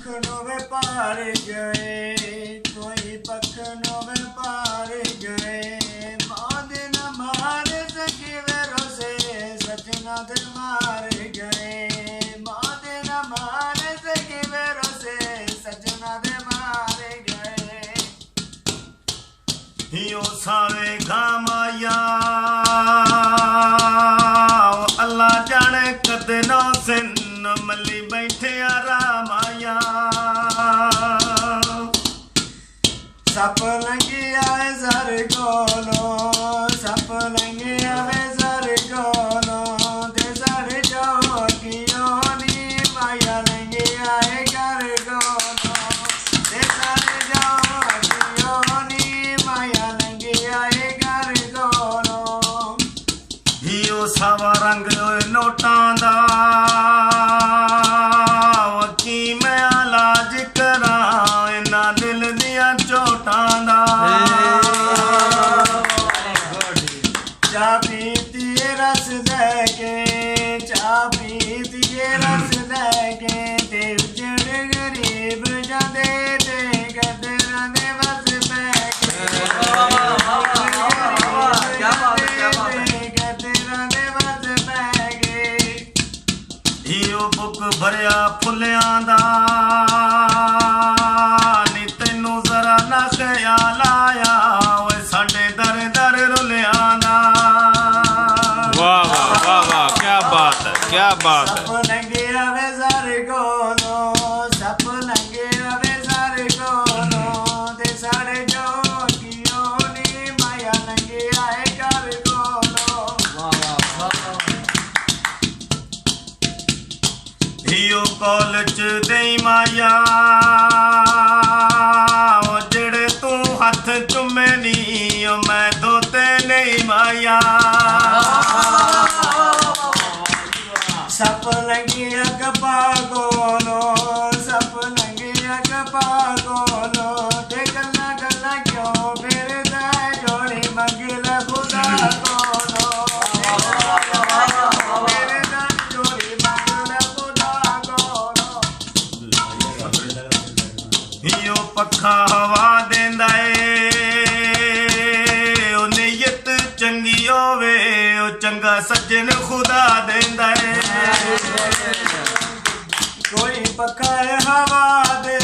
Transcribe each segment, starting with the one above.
No way पार गए, कोई पख नोवे पार गए। मौत न मार सके वेरो से सजना दे मार गए। मौत न मार सके वेरो से सजना दे मार गए। हियो सावे घामाया अल्लाह जाने कद नौ सिन मली बैठे आराम आया। सप लंघी आवे सर कोलो, सप लंघी आवे सर कोलो। ते सर जाओ कियो नी माया लंघी आए घर कोलो। ते सर जाओ कियो नी माया लंघी आए घर कोलो। हियो सावा रंग नोटां दा चाह पीती रस लैके, चाह पीती रस लैके। ते उजड़ गरीब जाते ते गदरां दे बस पैके। गदरां दे बस पैके। इहो बुक भरिया फुल्लियां दा नी तैनू जरा ना ख्याल आया साडे दर दर रुलियां दा। वाह वाह वाह वाह, क्या बात है, क्या बात है। सप लंघे आवे सर कोलो, सप लंघे आवे सर कोलो। ते साढ़े जो कियो नी माया लंघे आए घर कोलो। हियो कॉलेज देई माया जेड़े तू हथ चुमे नी मैं धोते नहीं माया। सप लंघी अग पागोलो, सप लंघी अग पागोलो। ते गल्ला गल्ला क्यों फिरदा जोड़ी मंगिल खुदा कोलो। फिरदा जोड़ी मंगिल खुदा कोलो। हियो पखा हवा देंदा ए नीयत चंगी होवे ओ चंगा सज्जन खुदा देंदा है। कोई पक्का हवा दे,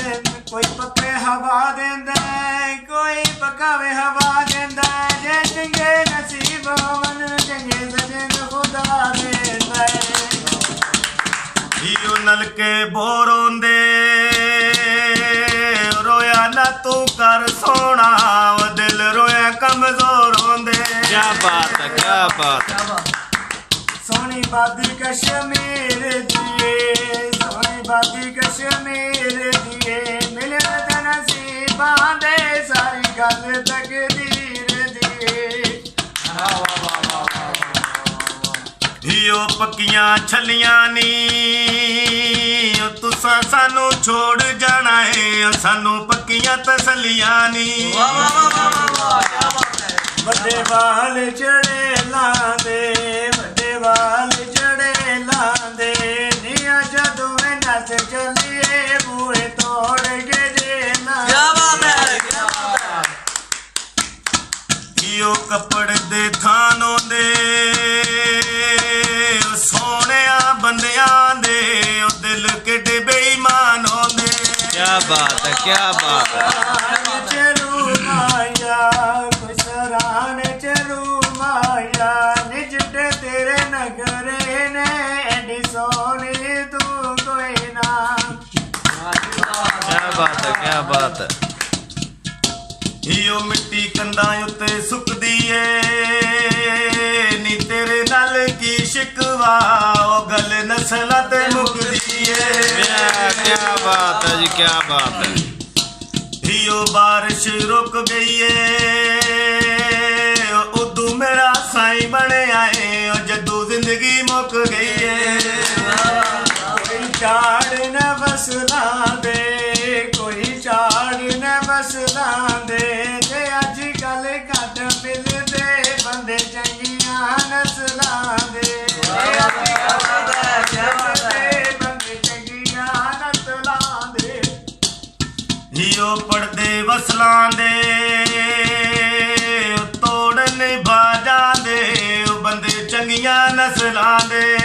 कोई पक्के हवा देंदा है। कोई पकावे हवा देंदा है। जे चंगे नसीब होवन चंगे सज्जन खुदा देंदा है। हियो नलके बोरोंदे रोया ना तू कर सोना दिल रोया कमजोर होंदे। क्या बात है, क्या बात है। सोनी बादी कश्मीर दिए, सोनी बादी कश्मीर दिए। मिले ते नसीबां दे सारी गल तकदीर दिए। हियो पक्कियां छलियां नी तुसा सानू छोड़ जाना है सानू पक्कियां तसलियां नी। बड़े वाल चढ़े लांदे, बड़े वाल चढ़े लांदे। निया जदों नस चलिए बूहे तोड़ के जेना। इहो कपड़ दे थानों दे सोहणिया बंदियां दे दिल किड्डे बेईमान होंदे। क्या बात है, क्या बात है। चलू माया कोई सरान चलू माया निजटे तेरे नगरे ने एडी सोनी तू कोई ना। क्या बात है, क्या बात है। इहो मिट्टी कंधां उत्ते सुकदी ए नी तेरे नाल की शिकवा ओ गल नस्लां ते मुकदी ए। क्या बात है जी, क्या बात है। हियो बारिश रुक गई है उदू मेरा साईं बने आए जदू जिंदगी मुक गई है। कोई चाड़ न फसला दे, कोई चाड़ न फसला दे। ते अज कल घट मिलदे बंदे चंगियां नस्लां दे। बंदे चंगियां नस्लां दे। ਫਸਲਾਂ ਦੇ ਤੋੜਨ ਬਾਜਾਂ ਦੇ ਉਹ ਬੰਦੇ ਚੰਗੀਆਂ ਨਸਲਾਂ ਦੇ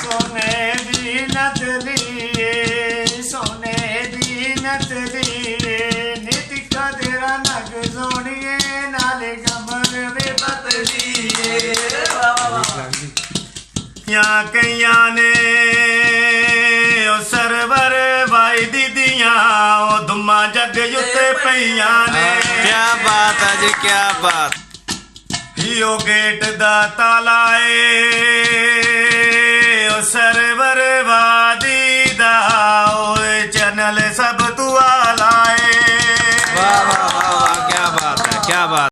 ਸੋਨੇ ਦੀ ਨਤਲੀ ਸੋਨੇ ਦੀ ਨਤਲੀ ਨੀਤਿਕਾ ਤੇਰਾ ਨਗ ਸੋਣੀਏ ਨਾਲੇ ਕਮਰ ਵੇ ਬਤਲੀਏ ਜਾਂ ਕਈਆਂ ਨੇ ਉਹ ਸਰਵਰ ਵਾਈ ਦੀਦੀਆਂ ਉਹ ਧੁੰਮਾਂ ਜੱਗ ਉੱਤੇ ਪਈਆਂ ਨੇ क्या बात है जी क्या बात ਹੀਓ ਗੇਟ ਦਾ ਤਾਲਾ ਏ ਉਹ ਸਰਵਰ ਵਾਦੀ ਦਾ ਓਏ ਚੈਨਲ ਸਭ